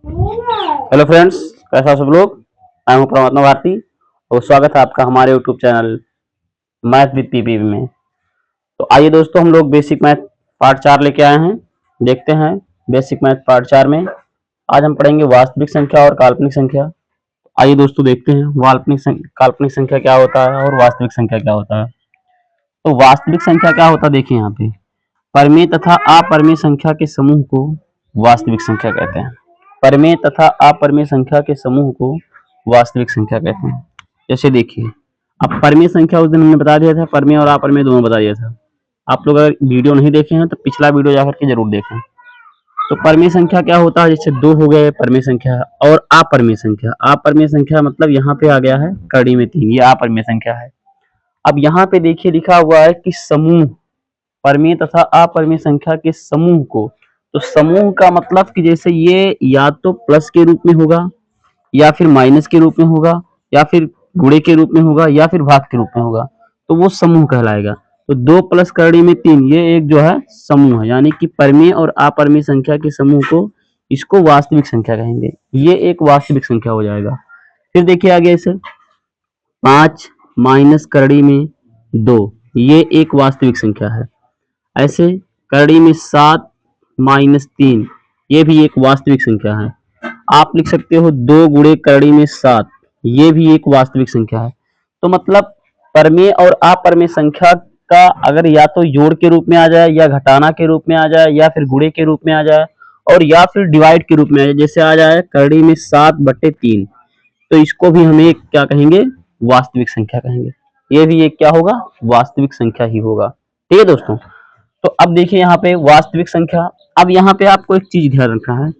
Hello friends, कैसा सब लोग। मैं हूं परमात्मा भारती और स्वागत है आपका हमारे YouTube channel math with PPV में। तो आइए दोस्तों, हम लोग बेसिक मैथ पार्ट 4 लेके आए हैं। देखते हैं बेसिक मैथ पार्ट 4 में आज हम पढ़ेंगे वास्तविक संख्या और काल्पनिक संख्या। आइए दोस्तों देखते हैं काल्पनिक संख्या क्या होता है और वास्तविक संख्या क्या होता है। तो वास्तविक संख्या क्या होता है, देखिए यहाँ पे परिमेय तथा अपरिमेय संख्या के समूह को वास्तविक संख्या कहते हैं। परिमेय तथा अपरिमेय संख्या के समूह को वास्तविक संख्या कहते हैं। जैसे देखिए, अब परिमेय संख्या उस दिन हमने बता दिया था, परिमेय और अपरिमेय दोनों बता दिया था। आप लोग अगर वीडियो नहीं देखे हैं तो पिछला वीडियो जाकर के जरूर देखें। तो परिमेय संख्या क्या होता है, जैसे दो हो गए परिमेय संख्या, और अपरिमेय संख्या। अपरिमेय संख्या मतलब यहाँ पे आ गया है कड़ी में 3, ये अपरिमेय संख्या है। अब यहाँ पे देखिए लिखा हुआ है कि समूह, परिमेय तथा अपरिमेय संख्या के समूह को। तो समूह का मतलब कि जैसे ये या तो प्लस के रूप में होगा, या फिर माइनस के रूप में होगा, या फिर गुणे के रूप में होगा, या फिर भाग के रूप में होगा, तो वो समूह कहलाएगा। तो 2 प्लस करड़ी में 3, ये एक जो है समूह है, यानी कि परिमेय और अपरिमेय संख्या के समूह को, इसको वास्तविक संख्या कहेंगे। ये एक वास्तविक संख्या हो जाएगा। फिर देखिए आगे, इसे 5 माइनस करड़ी में 2, ये एक वास्तविक संख्या है। ऐसे करड़ी में 7 माइनस 3, ये भी एक वास्तविक संख्या है। आप लिख सकते हो 2 गुणे करड़ी में 7, ये भी एक वास्तविक संख्या है। तो मतलब परिमेय और अपरिमेय संख्या का अगर या तो जोड़ के रूप में आ जाए, या घटाना के रूप में आ जाए, या फिर गुणे के रूप में आ जाए, और या फिर डिवाइड के रूप में आ जाए, जैसे आ जाए करड़ी में 7/3, तो इसको भी हम एक क्या कहेंगे, वास्तविक संख्या कहेंगे। ये भी एक क्या होगा, वास्तविक संख्या ही होगा। ठीक है दोस्तों। तो अब देखिए यहाँ पे वास्तविक संख्या। अब यहाँ पे आपको एक चीज ध्यान रखना है,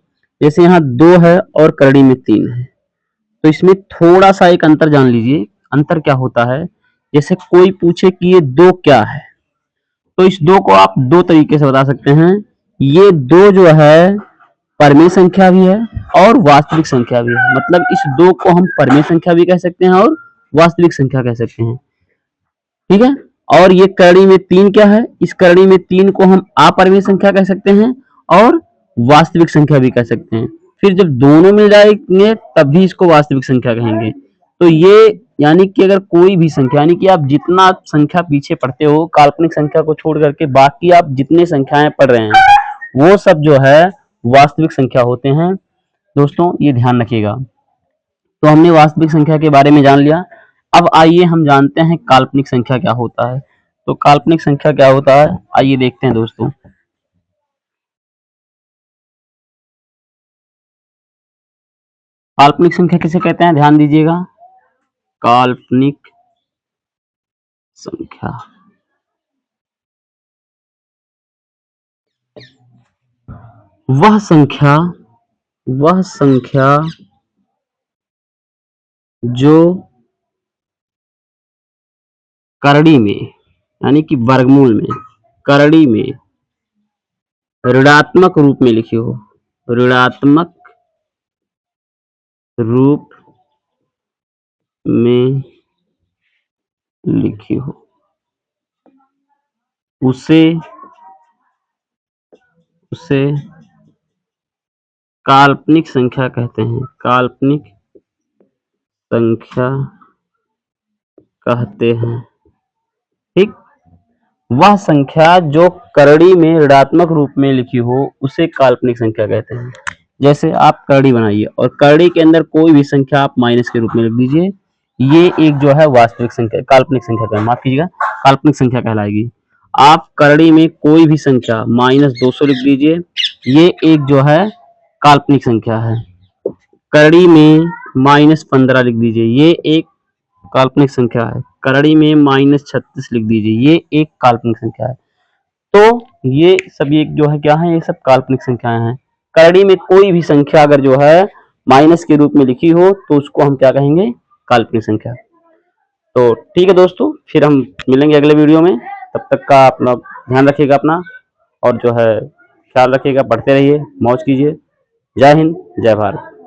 जैसे यहाँ 2 है और करड़ी में 3 है, तो इसमें थोड़ा सा एक अंतर जान लीजिए। अंतर क्या होता है, जैसे कोई पूछे कि ये 2 क्या है, तो इस 2 को आप दो तरीके से बता सकते हैं। ये 2 जो है परिमेय संख्या भी है और वास्तविक संख्या भी है। मतलब इस 2 को हम परिमेय संख्या भी कह सकते हैं और वास्तविक संख्या कह सकते हैं। ठीक है। और ये करड़ी में 3 क्या है, इस करड़ी में 3 को हम अपरिमेय संख्या कह सकते हैं और वास्तविक संख्या भी कह सकते हैं। फिर जब दोनों मिल जाएंगे तब भी इसको वास्तविक संख्या कहेंगे। तो ये यानी कि अगर कोई भी संख्या, यानी कि आप जितना संख्या पीछे पढ़ते हो काल्पनिक संख्या को छोड़ करके, बाकी आप जितने संख्याएं पढ़ रहे हैं वो सब जो है वास्तविक संख्या होते हैं। दोस्तों ये ध्यान रखिएगा। तो हमने वास्तविक संख्या के बारे में जान लिया। अब आइए हम जानते हैं काल्पनिक संख्या क्या होता है। तो काल्पनिक संख्या क्या होता है, आइए देखते हैं दोस्तों। काल्पनिक संख्या किसे कहते हैं, ध्यान दीजिएगा। काल्पनिक संख्या वह संख्या जो करड़ी में, यानी कि वर्गमूल में, करड़ी में ऋणात्मक रूप में लिखी हो, ऋणात्मक रूप में लिखी हो, उसे काल्पनिक संख्या कहते हैं। काल्पनिक संख्या कहते हैं। ठीक। वह संख्या जो करड़ी में ऋणात्मक रूप में लिखी हो उसे काल्पनिक संख्या कहते हैं। जैसे आप करड़ी बनाइए और करड़ी के अंदर कोई भी संख्या आप माइनस के रूप में लिख दीजिए, ये एक जो है वास्तविक संख्या, काल्पनिक संख्या, माफ कीजिएगा, काल्पनिक संख्या कहलाएगी। आप करड़ी में कोई भी संख्या -200 लिख दीजिए, ये एक जो है काल्पनिक संख्या है। करड़ी में -15 लिख दीजिए, ये एक काल्पनिक संख्या है। करड़ी में -36 लिख दीजिए, ये एक काल्पनिक संख्या है। तो ये सब एक जो है क्या है, ये सब काल्पनिक संख्याएं हैं। करड़ी में कोई भी संख्या अगर जो है माइनस के रूप में लिखी हो तो उसको हम क्या कहेंगे, काल्पनिक संख्या। तो ठीक है दोस्तों, फिर हम मिलेंगे अगले वीडियो में। तब तक का अपना ध्यान रखिएगा अपना, और जो है ख्याल रखिएगा, पढ़ते रहिए, मौज कीजिए। जय हिंद, जय भारत।